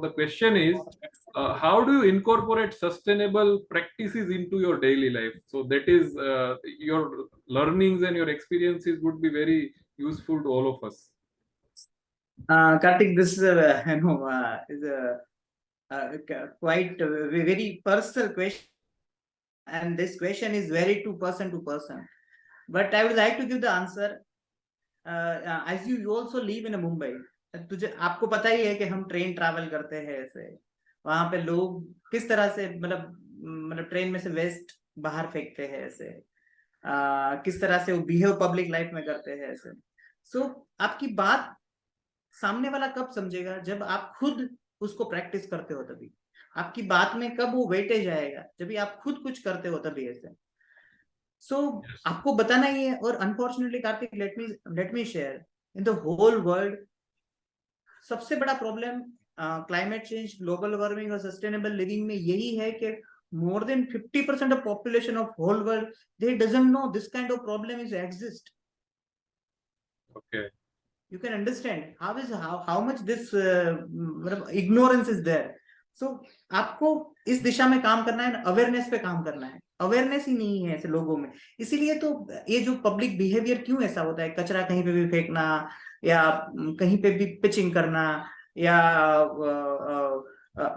the question is, how do you incorporate sustainable practices into your daily life? So that is your learnings and your experiences would be very useful to all of us. Karthik, this is quite a very personal question, and this question is very to person. But I would like to give the answer. As you also live in Mumbai, तुझे आपको पता ही है कि हम train travel करते हैं, ऐसे वहां पे लोग किस तरह से मतलब ट्रेन में से वेस्ट बाहर फेंकते हैं, ऐसे किस तरह से वो बिहेव पब्लिक लाइफ में करते हैं, ऐसे। सो आपकी बात सामने वाला कब समझेगा? जब आप खुद उसको प्रैक्टिस करते हो तभी। आपकी बात में कब वो वेटेज आएगा? जब भी आप खुद कुछ करते हो तभी, ऐसे। सो आपको बताना ही है। और unfortunately Kartik, let me share, in the whole world सबसे बड़ा problem climate change, global warming और सस्टेनेबल लिविंग में यही है कि more than 50% of population of whole world, they doesn't know this kind of problem is exist. Okay. You can understand how much this ignorance is there. So आपको इस दिशा में काम करना है, अवेयरनेस पे काम करना है। अवेयरनेस ही नहीं है ऐसे लोगों में, इसीलिए तो ये जो पब्लिक बिहेवियर क्यों ऐसा होता है, कचरा कहीं पे भी फेंकना या कहीं पे भी पिचिंग करना या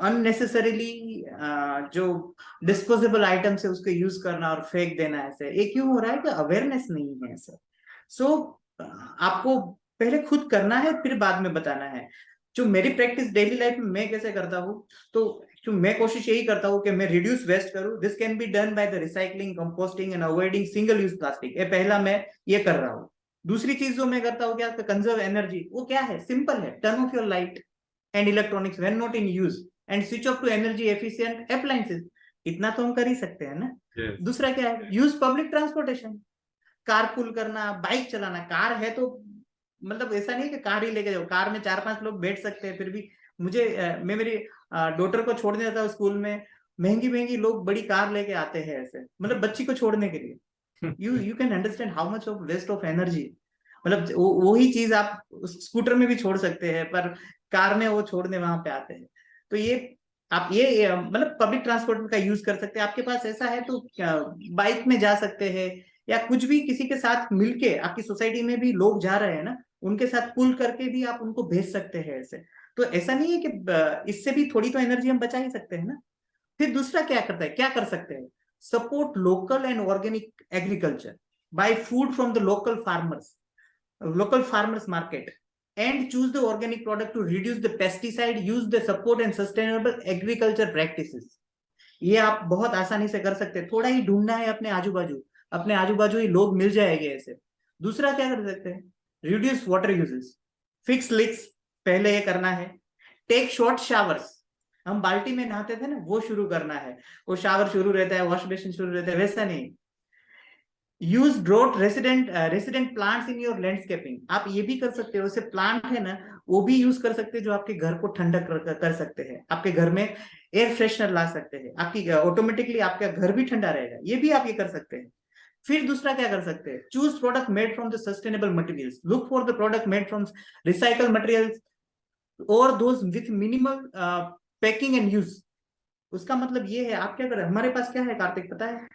अननेसेसरीली जो डिस्पोजेबल आइटम है उसको यूज करना और फेंक देना, ऐसे ये क्यों हो रहा है? कि अवेयरनेस नहीं है ऐसे। सो आपको पहले खुद करना है, फिर बाद में बताना है। जो मेरी प्रैक्टिस डेली लाइफ में मैं कैसे करता हूँ, तो जो मैं कोशिश यही करता हूँ कि मैं रिड्यूस वेस्ट करूँ। This can be done by the recycling, composting and avoiding single use plastic. ये पहला मैं ये कर रहा हूँ। दूसरी चीज जो मैं करता हूँ क्या, कंजर्व एनर्जी। वो क्या है? सिंपल है, turn off your light and electronics when not in use and switch off to energy efficient appliances. इतना तो हम कर ही सकते हैं ना। Yes. दूसरा क्या है? यूज पब्लिक ट्रांसपोर्टेशन, कारपूल करना, बाइक चलाना। कार है तो मतलब ऐसा नहीं कि कार ही लेके जाओ, कार में 4-5 लोग बैठ सकते हैं। फिर भी मैं मेरी डॉटर को छोड़ने जाता हूँ स्कूल में, महंगी लोग बड़ी कार लेके आते हैं, ऐसे मतलब बच्ची को छोड़ने के लिए। You can understand how much of waste of energy. मतलब वही चीज आप स्कूटर में भी छोड़ सकते हैं, पर कार में वो छोड़ने वहां पे आते हैं। तो ये आप ये मतलब पब्लिक ट्रांसपोर्ट का यूज कर सकते हैं। आपके पास ऐसा है तो बाइक में जा सकते हैं, या कुछ भी किसी के साथ मिलके, आपकी सोसाइटी में भी लोग जा रहे हैं ना, उनके साथ पुल करके भी आप उनको भेज सकते हैं, ऐसे। तो ऐसा नहीं है कि इससे भी थोड़ी तो एनर्जी हम बचा ही सकते हैं ना। फिर दूसरा क्या कर सकते हैं? Support local and organic agriculture by food from the local farmers market and choose the organic product to reduce the pesticide use, the support and sustainable agriculture practices. ये आप बहुत आसानी से कर सकते हैं। थोड़ा ही ढूंढना है अपने आजू बाजू ही लोग मिल जाएंगे, ऐसे। दूसरा क्या कर सकते हैं? Reduce water uses, fix leaks, पहले ये करना है। टेक शॉर्ट शावर्स, हम बाल्टी में नहाते थे ना, वो शुरू करना है। वो शावर शुरू रहता है, वॉश बेसिन शुरू रहता है, वैसा नहीं। Use drought resident plants in your landscaping. आप ये भी कर सकते हो, जैसे प्लांट है ना, वो भी यूज कर सकते हैं जो आपके घर को ठंडक कर सकते हैं। आपके घर में एयर फ्रेशनर ला सकते हैं, आपकी ऑटोमेटिकली आपका घर भी ठंडा रहेगा। ये भी आप ये कर सकते हैं। फिर दूसरा क्या कर सकते हैं? Choose product made from the sustainable materials, look for the product made from recycle materials और those with minimal packing and use. उसका मतलब ये है, आप क्या करें? हमारे पास क्या है कार्तिक, पता है?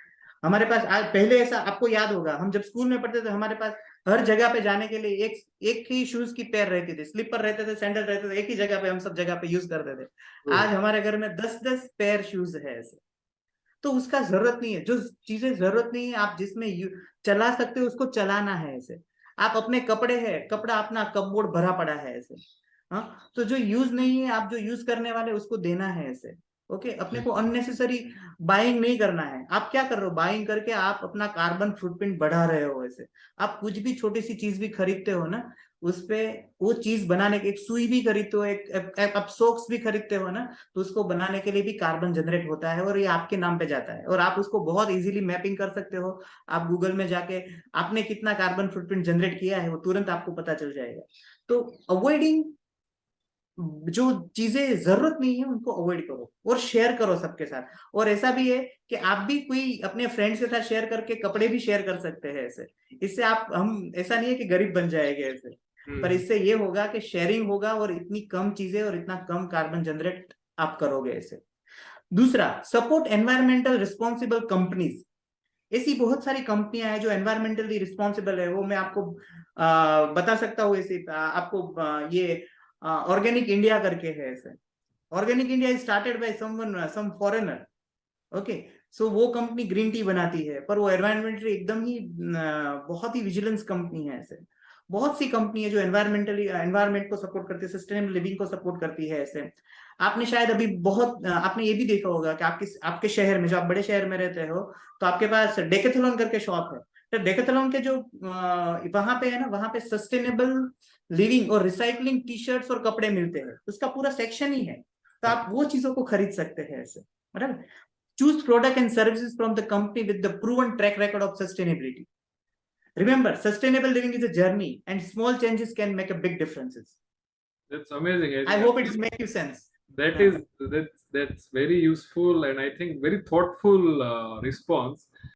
हमारे पास आज, पहले ऐसा आपको याद होगा, हम जब स्कूल में पढ़ते थे हमारे पास हर जगह पे जाने के लिए एक ही शूज की पेयर रहती थी, स्लीपर रहते थे, सैंडल रहते थे, एक ही जगह पे हम सब जगह पे यूज करते थे। आज हमारे घर में 10-10 पेयर शूज है, ऐसे। तो उसका जरूरत नहीं है। जो चीजें जरूरत नहीं है, आप जिसमें चला सकते हो उसको चलाना है, ऐसे। आप अपने कपड़ा अपना कपबोर्ड भरा पड़ा है, ऐसे। हाँ, तो जो यूज नहीं है, आप जो यूज करने वाले उसको देना है, ऐसे। ओके, अपने को अननेसेसरी बाइंग नहीं करना है। आप क्या कर रहे हो? बाइंग करके आप अपना कार्बन फुटप्रिंट बढ़ा रहे हो, ऐसे। आप कुछ भी छोटी सी चीज भी खरीदते हो ना, उस पे वो चीज बनाने के, एक सुई भी खरीदते हो, एक आप सॉक्स भी खरीदते हो ना, तो उसको बनाने के लिए भी कार्बन जनरेट होता है और ये आपके नाम पे जाता है। और आप उसको बहुत इजीली मैपिंग कर सकते हो। आप गूगल में जाके आपने कितना कार्बन फुटप्रिंट जनरेट किया है, वो तुरंत आपको पता चल जाएगा। तो अवॉइडिंग, जो चीजें जरूरत नहीं है उनको अवॉइड करो और शेयर करो सबके साथ। और ऐसा भी है कि आप भी कोई अपने फ्रेंड्स के साथ शेयर करके कपड़े भी शेयर कर सकते हैं, ऐसे। इससे हम ऐसा नहीं है कि गरीब बन जाएंगे, ऐसे। पर इससे ये होगा कि शेयरिंग होगा और इतनी कम चीजें और इतना कम कार्बन जनरेट आप करोगे ऐसे। दूसरा, सपोर्ट एनवायरमेंटल रिस्पॉन्सिबल कंपनीज। ऐसी बहुत सारी कंपनियां हैं जो एनवायरमेंटली रिस्पॉन्सिबल है, वो मैं आपको बता सकता हूँ। ऐसे आपको ये ऑर्गेनिक इंडिया करके है ऐसे। Organic India is started by some foreigner, okay. So वो कंपनी ग्रीन टी बनाती है, पर वो एनवायरमेंटली एकदम ही बहुत ही विजिलेंस कंपनी है ऐसे। बहुत सी कंपनी है जो एनवायरमेंट को सपोर्ट करती है, सस्टेनेबल लिविंग को सपोर्ट करती है ऐसे। आपने शायद अभी बहुत आपने ये भी देखा होगा कि आपके शहर में, जो आप बड़े शहर में रहते हो, तो आपके पास डेकेथलॉन करके शॉप है। तो डेकेथलॉन के जो वहां पे है ना, वहां पे सस्टेनेबल लिविंग और रिसाइकलिंग टी शर्ट्स और कपड़े मिलते हैं, उसका पूरा सेक्शन ही है। तो आप वो चीजों को खरीद सकते हैं ऐसे, बराबर। Choose product and services from the company with the proven track record of sustainability. Remember, sustainable living is a journey, and small changes can make a big differences. That's amazing. I hope it's make you sense. That Yeah. is that's very useful, and I think very thoughtful response.